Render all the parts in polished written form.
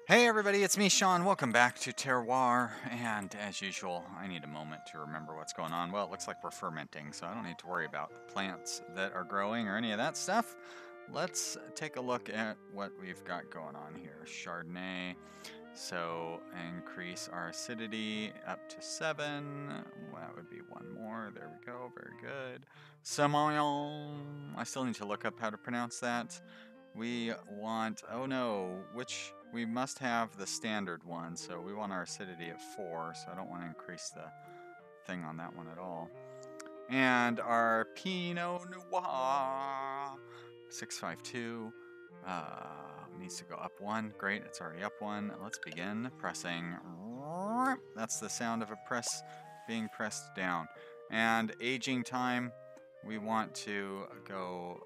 Hey everybody, it's me, Sean. Welcome back to Terroir. And as usual, I need a moment to remember what's going on. Well, it looks like we're fermenting, so I don't need to worry about the plants that are growing or any of that stuff. Let's take a look at what we've got going on here. Chardonnay. So increase our acidity up to 7. Well, that would be one more. There we go. Very good. Semillon. I still need to look up how to pronounce that. We want, oh no, we must have the standard one, so we want our acidity at 4, so I don't want to increase the thing on that one at all. And our Pinot Noir, 652, needs to go up 1. Great, it's already up 1. Let's begin pressing. That's the sound of a press being pressed down. And aging time, we want to go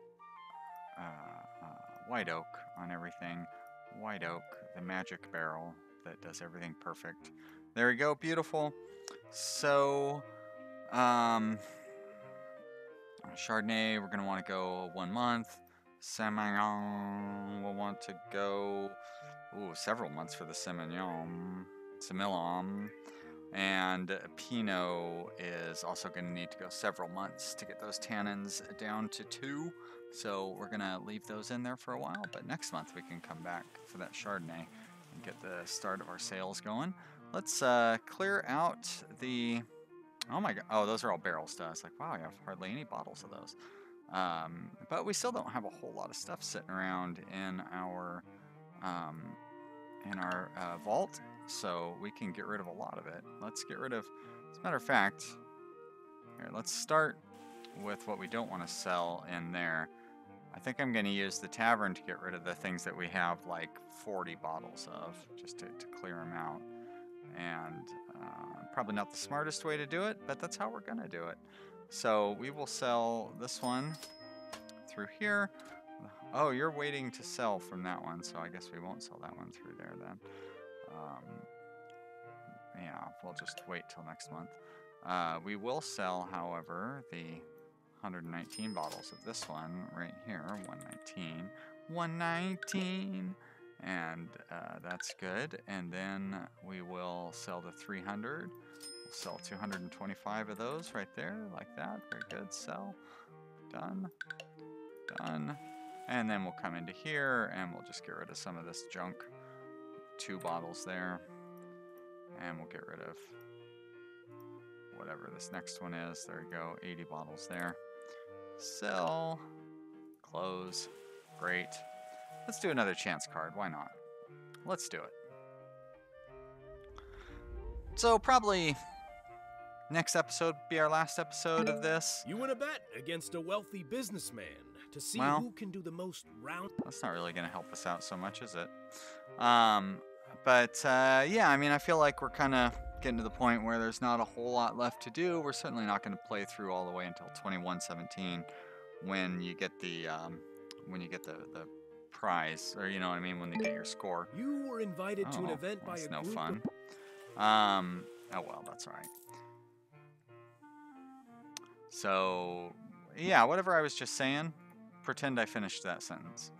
white oak on everything. White oak, the magic barrel that does everything perfect. There we go, beautiful. So, Chardonnay, we're going to want to go 1 month. Semillon, we'll want to go, several months for the Semillon. And Pinot is also going to need to go several months to get those tannins down to 2. So we're going to leave those in there for a while, but next month we can come back for that Chardonnay and get the start of our sales going. Let's clear out the... Oh my god. Oh, those are all barrels to us. Like, wow, I have hardly any bottles of those. But we still don't have a whole lot of stuff sitting around in our vault, so we can get rid of a lot of it. Let's get rid of, as a matter of fact, here, let's start with what we don't want to sell in there. I think I'm going to use the tavern to get rid of the things that we have like 40 bottles of, just to clear them out. And probably not the smartest way to do it, but that's how we're going to do it. So we will sell this one through here. Oh, you're waiting to sell from that one, so I guess we won't sell that one through there then. Yeah, we'll just wait till next month. We will sell, however, the 119 bottles of this one right here, 119, 119, and that's good. And then we will sell the 300. We'll sell 225 of those right there, like that. Very good. Sell. Done. Done. And then we'll come into here and we'll just get rid of some of this junk. 2 bottles there. And we'll get rid of whatever this next one is. There we go. 80 bottles there. Sell. Close. Great. Let's do another chance card. Why not? Let's do it. So probably next episode be our last episode of this. You win a bet against a wealthy businessman to see who can do the most round. That's not really going to help us out so much, is it? Yeah, I mean, I feel like we're kind of getting to the point where there's not a whole lot left to do. We're certainly not going to play through all the way until 2117 when you get the prize, or you know what I mean, when you get your score. You were invited to an event by a group. That's no fun. Oh well, that's all right. So, yeah, whatever I was just saying, pretend I finished that sentence.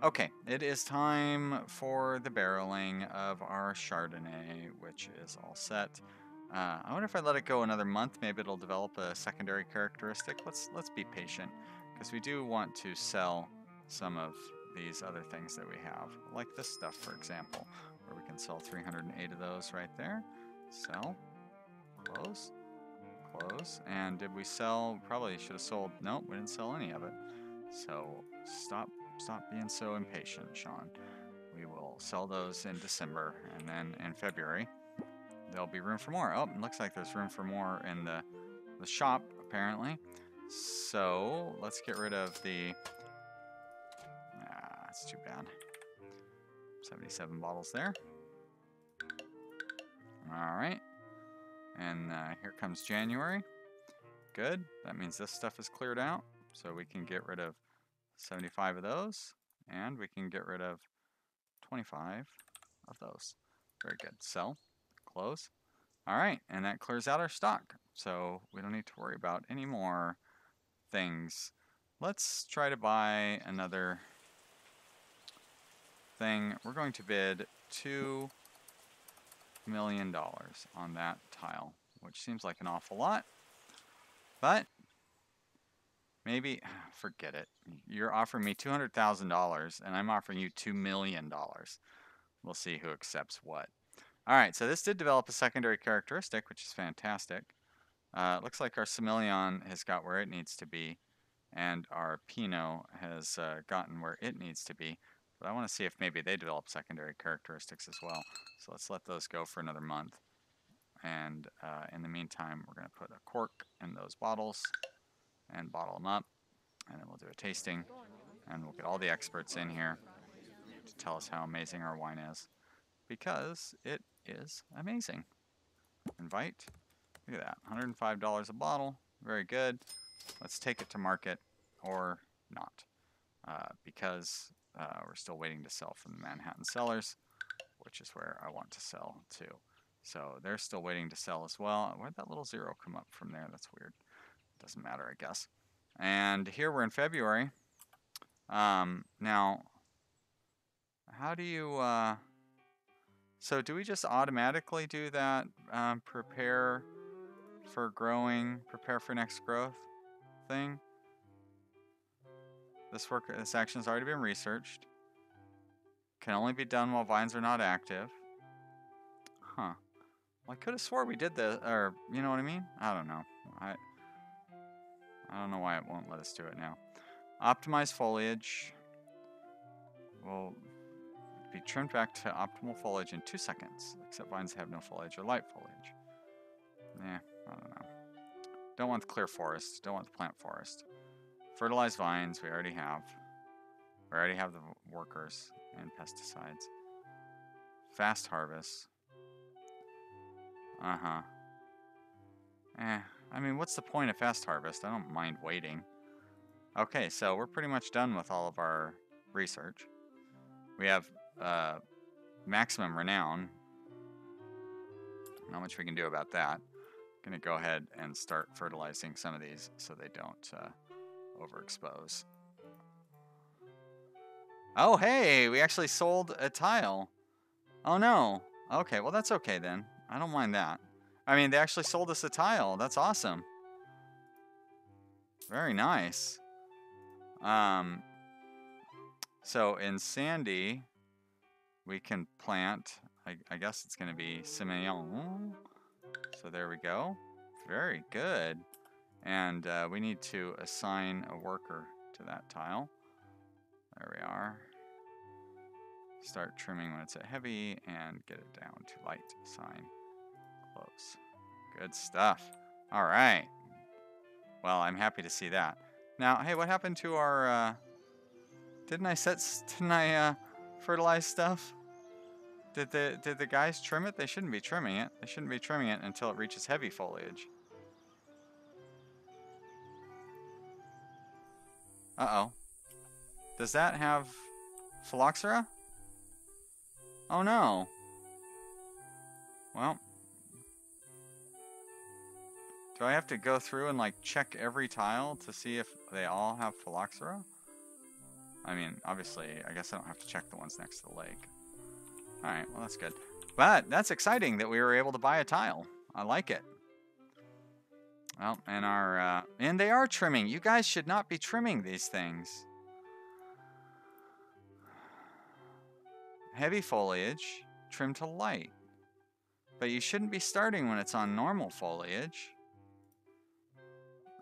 Okay, it is time for the barreling of our Chardonnay, which is all set. I wonder if I let it go another month, maybe it'll develop a secondary characteristic. Let's be patient, because we do want to sell some of these other things that we have, like this stuff, for example, where we can sell 308 of those right there. Sell, close, close, and did we sell? Probably should have sold. Nope, we didn't sell any of it. So stop being so impatient, Sean. We will sell those in December, and then in February there'll be room for more. Oh, it looks like there's room for more in the shop, apparently. So let's get rid of the... that's too bad. 77 bottles there. Alright. And here comes January. Good. That means this stuff is cleared out. So we can get rid of 75 of those. And we can get rid of 25 of those. Very good. Sell. Close. Alright. And that clears out our stock. So we don't need to worry about any more things. Let's try to buy another thing. We're going to bid $2 million on that tile, which seems like an awful lot, but maybe, forget it. You're offering me $200,000 and I'm offering you $2 million. We'll see who accepts what. All right, so this did develop a secondary characteristic, which is fantastic. Looks like our Semillon has got where it needs to be, and our Pinot has gotten where it needs to be. But I want to see if maybe they develop secondary characteristics as well. So let's let those go for another month. And in the meantime, we're going to put a cork in those bottles and bottle them up. And then we'll do a tasting. And we'll get all the experts in here to tell us how amazing our wine is. Because it is amazing. Invite. Look at that. $105 a bottle. Very good. Let's take it to market or not. Because we're still waiting to sell from the Manhattan cellars, which is where I want to sell to. So they're still waiting to sell as well. Where'd that little zero come up from there? That's weird. Doesn't matter, I guess. And here we're in February. Now, how do you... so do we just automatically do that? Prepare for growing, prepare for next growth thing? This action has already been researched. Can only be done while vines are not active. Huh. Well, I could have swore we did this, or, you know what I mean? I don't know. I don't know why it won't let us do it now. Optimize foliage. Will be trimmed back to optimal foliage in 2 seconds, except vines have no foliage or light foliage. Yeah, I don't know. Don't want the clear forest. Don't want the plant forest. Fertilize vines, we already have. We already have the workers and pesticides. Fast harvest. I mean, what's the point of fast harvest? I don't mind waiting. Okay, so we're pretty much done with all of our research. We have maximum renown. Not much we can do about that. I'm gonna go ahead and start fertilizing some of these so they don't overexpose. Oh, hey, we actually sold a tile. Oh no. Okay, well that's okay then. I don't mind that. I mean, they actually sold us a tile. That's awesome. Very nice. So in Sandy, we can plant, I guess it's going to be Semillon. So there we go. Very good. And we need to assign a worker to that tile. There we are. Start trimming when it's at heavy and get it down to light. Assign. Close. Good stuff. All right. Well, I'm happy to see that. Now, hey, what happened to our, didn't I fertilize stuff? Did the guys trim it? They shouldn't be trimming it. They shouldn't be trimming it until it reaches heavy foliage. Uh-oh. Does that have phylloxera? Oh no. Well. Do I have to go through and like check every tile to see if they all have phylloxera? I mean, obviously, I guess I don't have to check the ones next to the lake. Alright, well that's good. But that's exciting that we were able to buy a tile. I like it. Well, and our, and they are trimming. You guys should not be trimming these things. Heavy foliage, trim to light. But you shouldn't be starting when it's on normal foliage.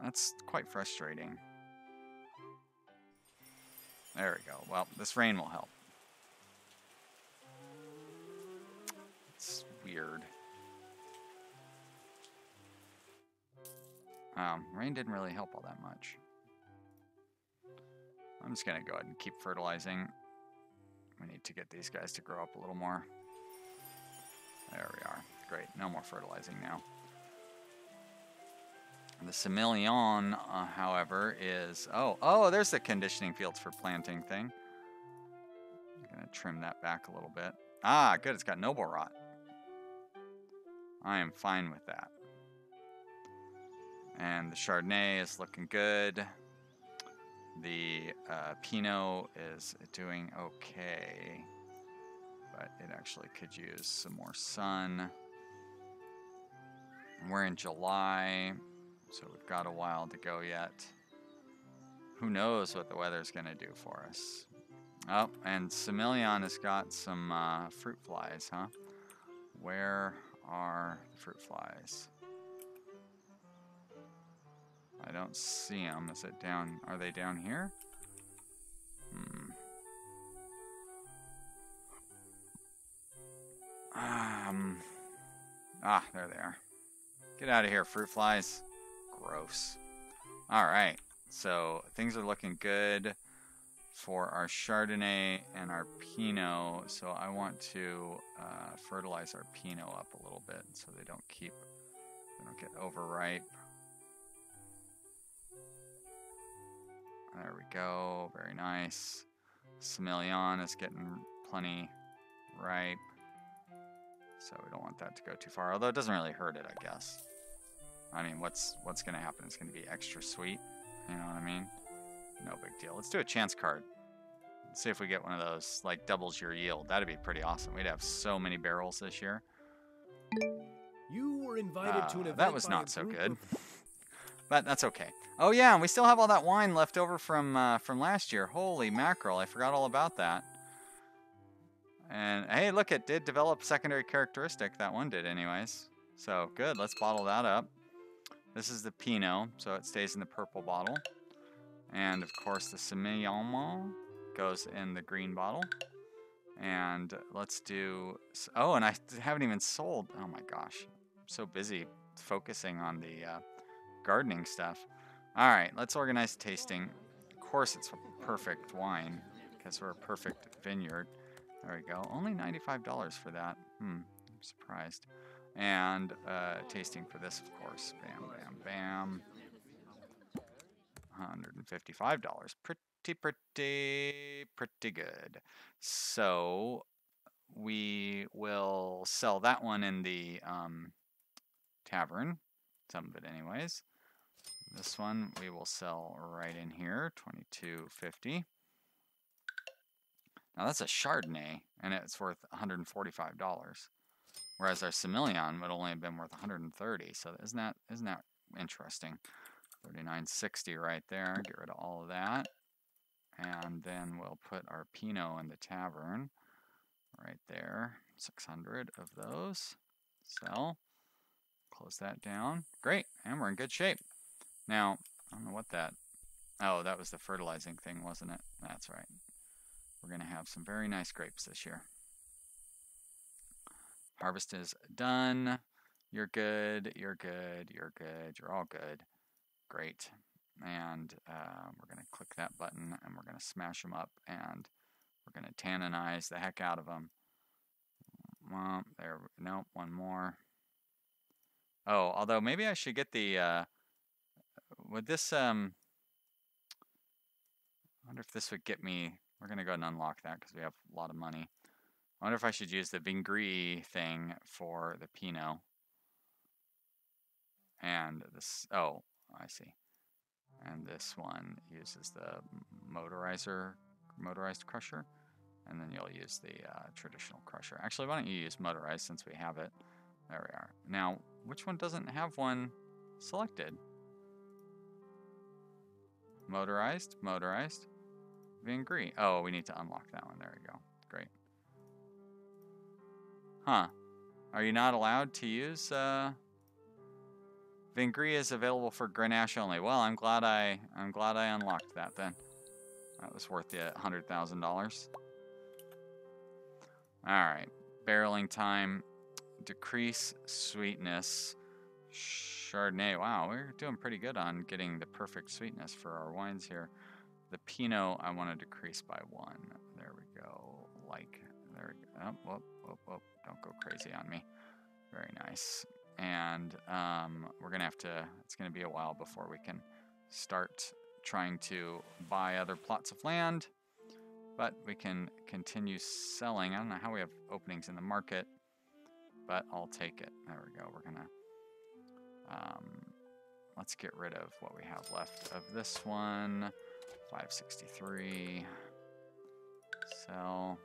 That's quite frustrating. There we go. Well, this rain will help. It's weird. Rain didn't really help all that much. I'm just going to go ahead and keep fertilizing. We need to get these guys to grow up a little more. There we are. Great. No more fertilizing now. The Semillon, however, is... Oh, there's the conditioning fields for planting thing. I'm going to trim that back a little bit. Ah, good. It's got noble rot. I am fine with that. And the Chardonnay is looking good. The Pinot is doing okay. but it actually could use some more sun. We're in July, so we've got a while to go yet. Who knows what the weather's going to do for us. Oh, and Semillon has got some fruit flies, huh? Where are the fruit flies? I don't see them. Is it down? Are they down here? There they are. Get out of here, fruit flies. Gross. Alright, so things are looking good for our Chardonnay and our Pinot. So I want to fertilize our Pinot up a little bit so they don't get overripe. There we go. Very nice. Semillon is getting plenty ripe. So we don't want that to go too far. Although it doesn't really hurt it, I guess. I mean, what's going to happen? It's going to be extra sweet. You know what I mean? No big deal. Let's do a chance card. Let's see if we get one of those, like, doubles your yield. That'd be pretty awesome. We'd have so many barrels this year. You were invited to an event. That was not so good. But that's okay. Oh yeah, and we still have all that wine left over from last year. Holy mackerel, I forgot all about that. And hey, look, it did develop secondary characteristic. That one did anyways. So good, let's bottle that up. This is the Pinot, so it stays in the purple bottle. And of course the Semillon goes in the green bottle. And let's do, oh, and I haven't even sold, oh my gosh. I'm so busy focusing on the gardening stuff. All right, let's organize tasting. Of course it's a perfect wine because we're a perfect vineyard. There we go. Only $95 for that. I'm surprised. And tasting for this, of course. Bam, bam, bam. $155. Pretty good. So we will sell that one in the tavern. Some of it anyways. This one we will sell right in here, $22.50. Now that's a Chardonnay, and it's worth $145. Whereas our Semillon would only have been worth $130. So isn't that interesting? $39.60 right there. Get rid of all of that, and then we'll put our Pinot in the tavern right there. 600 of those. Sell. Close that down. Great, and we're in good shape. Now I don't know what that. Oh, that was the fertilizing thing, wasn't it? That's right. We're going to have some very nice grapes this year. Harvest is done. You're good. You're good. You're good. You're all good. Great. And we're going to click that button and we're going to smash them up and we're going to tanninize the heck out of them. There. Nope. One more. Oh, although maybe I should get the. Would this? I wonder if this would get me. We're going to go ahead and unlock that because we have a lot of money. I wonder if I should use the Vineyard thing for the Pinot. And this, oh, I see. And this one uses the motorized crusher. And then you'll use the traditional crusher. Actually, why don't you use motorized since we have it? There we are. Now, which one doesn't have one selected? Motorized. Vineyard. Oh, we need to unlock that one. There we go. Great. Huh. Are you not allowed to use Vineyard is available for Grenache only. Well, I'm glad I unlocked that then. That was worth the $100,000. All right. Barreling time. Decrease sweetness. Chardonnay. Wow, we're doing pretty good on getting the perfect sweetness for our wines here. The Pinot, I want to decrease by 1. There we go. There we go. Oh, whoop. Don't go crazy on me. Very nice. And we're going to have to, it's going to be a while before we can start trying to buy other plots of land. But we can continue selling. I don't know how we have openings in the market, but I'll take it. There we go. We're going to, let's get rid of what we have left of this one. 563. Sell.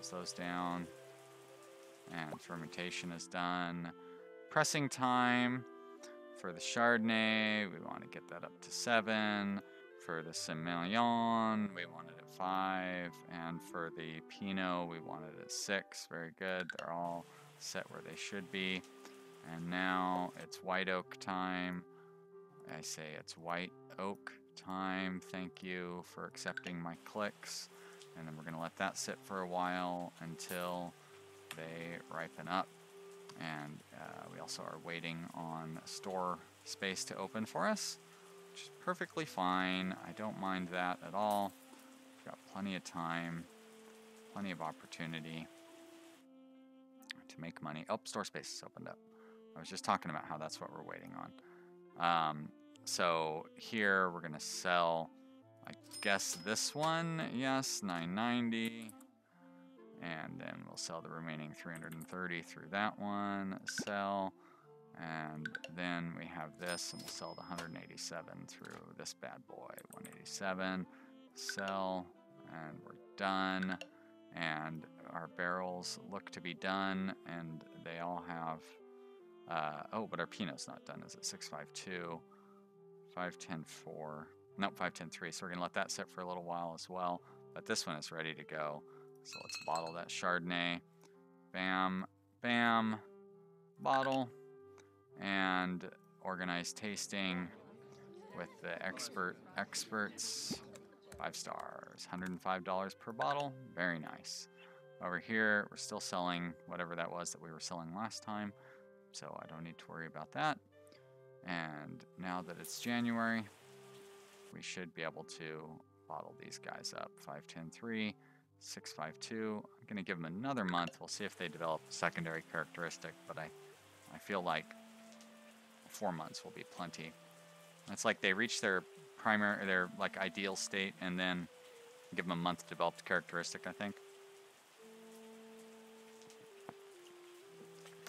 close those down. And fermentation is done. Pressing time for the Chardonnay, we want to get that up to 7. For the Semillon, we want it at 5. And for the Pinot, we want it at 6. Very good. They're all set where they should be. And now it's white oak time. I say it's white oak time. Thank you for accepting my clicks. And then we're going to let that sit for a while until they ripen up. And we also are waiting on store space to open for us, which is perfectly fine. I don't mind that at all. We've got plenty of time, plenty of opportunity to make money. Oh, store space is opened up. I was just talking about how that's what we're waiting on. So here we're gonna sell, I guess this one, yes, $9.90. And then we'll sell the remaining $330 through that one, sell. And then we have this, and we'll sell the $187 through this bad boy, $187, sell, and we're done. And our barrels look to be done, and they all have, oh, but our Pinot's not done, is it? 652, 510.4, nope, 510.3, so we're gonna let that sit for a little while as well. But this one is ready to go. So let's bottle that Chardonnay. Bam, bam, bottle. And organized tasting with the experts. 5 stars, $105 per bottle. Very nice. Over here, we're still selling whatever that was that we were selling last time. So I don't need to worry about that. And now that it's January, we should be able to bottle these guys up. 510.3. 652. I'm going to give them another month. We'll see if they develop a secondary characteristic, but I feel like 4 months will be plenty. It's like they reach their like ideal state and then give them a month to develop the characteristic, I think.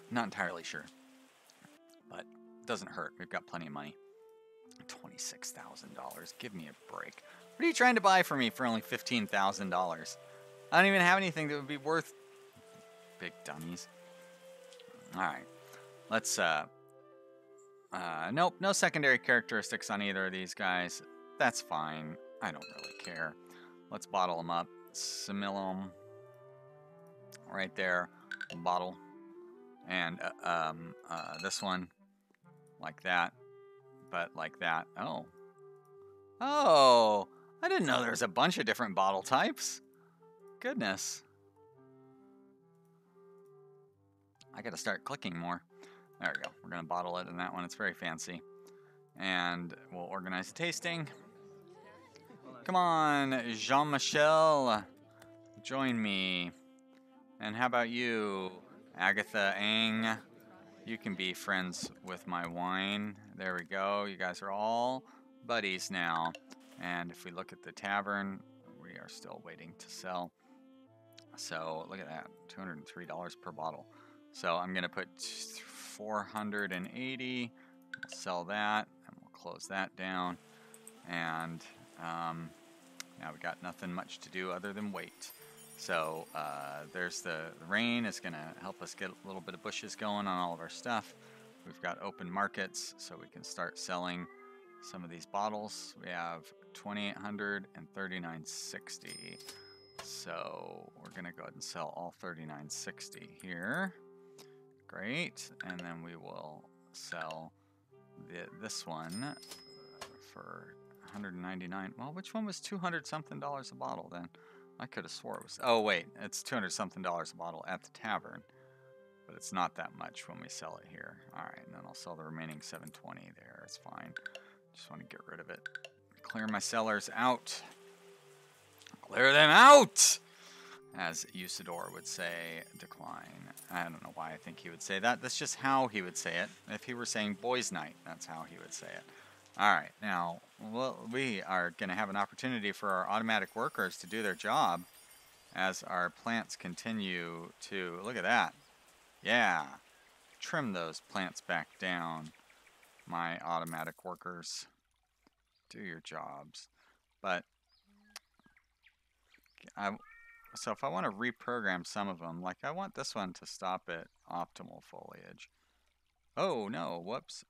Not entirely sure, but it doesn't hurt. We've got plenty of money. $26,000. Give me a break. What are you trying to buy for me for only $15,000? I don't even have anything that would be worth big dummies. Alright. Let's, nope, no secondary characteristics on either of these guys. That's fine. I don't really care. Let's bottle them up. Semillon. Right there. Bottle. And, this one. Like that. But like that. Oh. Oh! I didn't know there was a bunch of different bottle types. Goodness. I gotta start clicking more. There we go. We're gonna bottle it in that one. It's very fancy. And we'll organize the tasting. Come on, Jean-Michel. Join me. And how about you, Agatha Ang? You can be friends with my wine. There we go. You guys are all buddies now. And if we look at the tavern, we are still waiting to sell. So look at that, $203 per bottle. So I'm gonna put 480. We'll sell that, and we'll close that down. And now we got nothing much to do other than wait. So there's the rain is gonna help us get a little bit of bushes going on all of our stuff. We've got open markets, so we can start selling some of these bottles. We have 2,800 and 39.60. So we're gonna go ahead and sell all 39.60 here. Great, and then we will sell this one for 199. Well, which one was 200 something dollars a bottle then? I could have swore it was. Oh wait, it's 200 something dollars a bottle at the tavern, but it's not that much when we sell it here. All right, and then I'll sell the remaining 720 there. It's fine. Just want to get rid of it. Clear my sellers out. Clear them out! As Usador would say, decline. I don't know why I think he would say that. That's just how he would say it. If he were saying boys' night, that's how he would say it. Alright, now, well, we are going to have an opportunity for our automatic workers to do their job as our plants continue to... Look at that. Yeah. Trim those plants back down, my automatic workers. Do your jobs. But I So if I want to reprogram some of them, like I want this one to stop at optimal foliage. Oh no, whoops.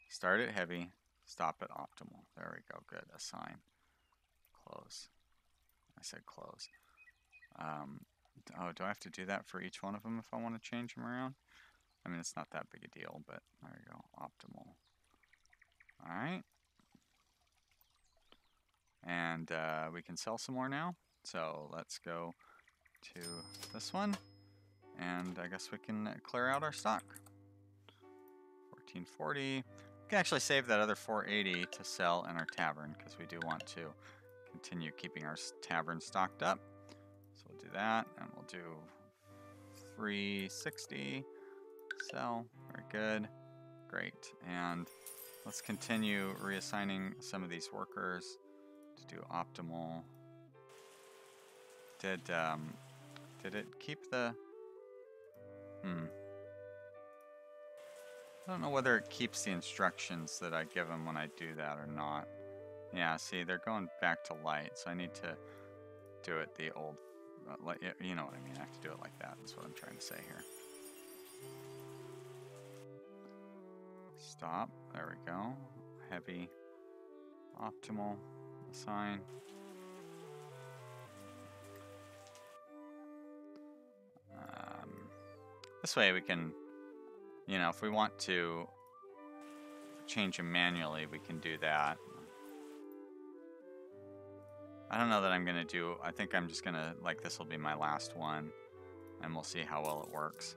Start at heavy, stop at optimal. There we go, good, assign. Close. I said close. Oh, do I have to do that for each one of them if I want to change them around? I mean, it's not that big a deal, but there we go, optimal. All right. And we can sell some more now. So let's go to this one. And I guess we can clear out our stock. 1440. We can actually save that other 480 to sell in our tavern because we do want to continue keeping our tavern stocked up. So we'll do that, and we'll do 360. Sell. Very good. Great. And let's continue reassigning some of these workers to do optimal. Did it keep the... I don't know whether it keeps the instructions that I give them when I do that or not. Yeah, see, they're going back to light, so I need to do it the old... you know what I mean, I have to do it like that. That's what I'm trying to say here. Stop. There we go. Heavy. Optimal. Assign. This way we can, you know, if we want to change them manually, we can do that. I don't know that I'm going to do, I think I'm just going to, like, this will be my last one, and we'll see how well it works.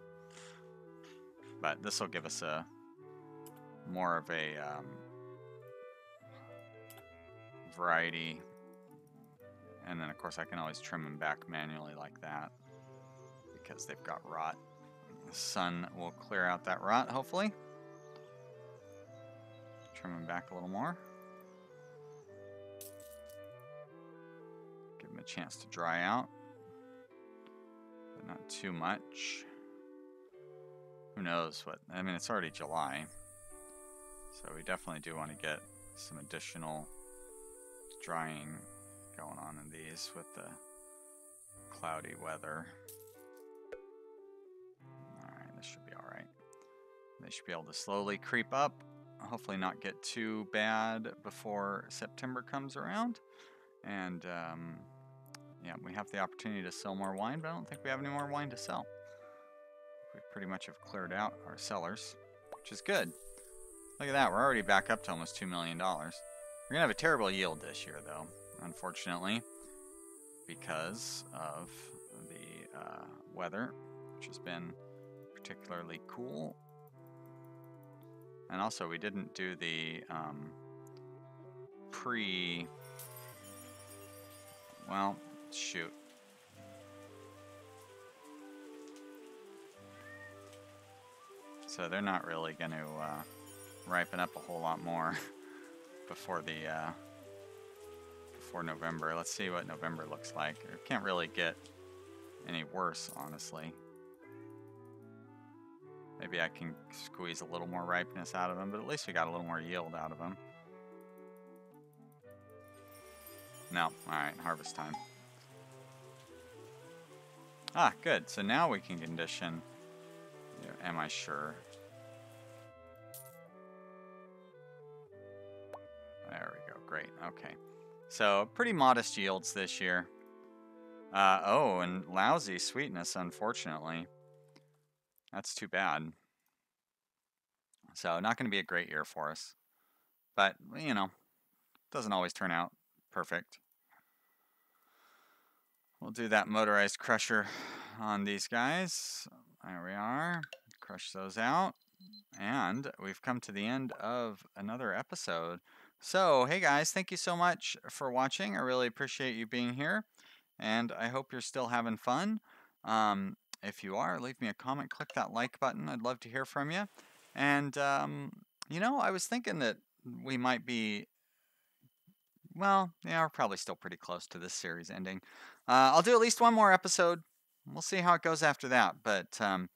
But this will give us a more of a variety. And then, of course, I can always trim them back manually like that because they've got rot. The sun will clear out that rot, hopefully. Trim them back a little more. Give them a chance to dry out, but not too much. Who knows what, I mean, it's already July, so we definitely do want to get some additional drying going on in these with the cloudy weather. Alright, this should be alright. They should be able to slowly creep up, hopefully not get too bad before September comes around. And yeah, we have the opportunity to sell more wine, but I don't think we have any more wine to sell. We pretty much have cleared out our cellars, which is good. Look at that, we're already back up to almost $2 million. We're going to have a terrible yield this year, though, unfortunately, because of the weather, which has been particularly cool. And also, we didn't do the well, shoot. So they're not really going to ripen up a whole lot more before the before November. Let's see what November looks like. It can't really get any worse, honestly. Maybe I can squeeze a little more ripeness out of them, but at least we got a little more yield out of them. No, alright, harvest time. Ah, good. So now we can condition. Am I sure? There we go. Great. Okay. So pretty modest yields this year. Oh, and lousy sweetness, unfortunately. That's too bad. So not going to be a great year for us. But, you know, doesn't always turn out perfect. We'll do that motorized crusher on these guys. There we are. Crush those out. And we've come to the end of another episode. So, hey guys, thank you so much for watching. I really appreciate you being here. And I hope you're still having fun. If you are, leave me a comment. Click that like button. I'd love to hear from you. And, you know, I was thinking that we might be... Well, yeah, we're probably still pretty close to this series ending. I'll do at least one more episode. We'll see how it goes after that. But I'm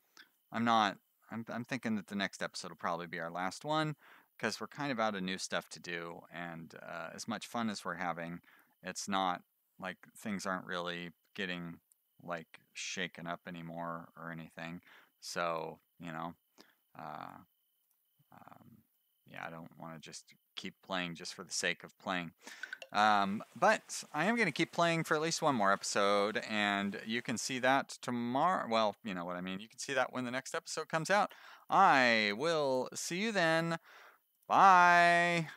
thinking that the next episode will probably be our last one because we're kind of out of new stuff to do. And as much fun as we're having, it's not like things aren't really getting like shaken up anymore or anything. So, you know, uh, um, yeah, I don't want to just keep playing just for the sake of playing. But I am going to keep playing for at least one more episode, and you can see that tomorrow. Well, you know what I mean. You can see that when the next episode comes out. I will see you then. Bye.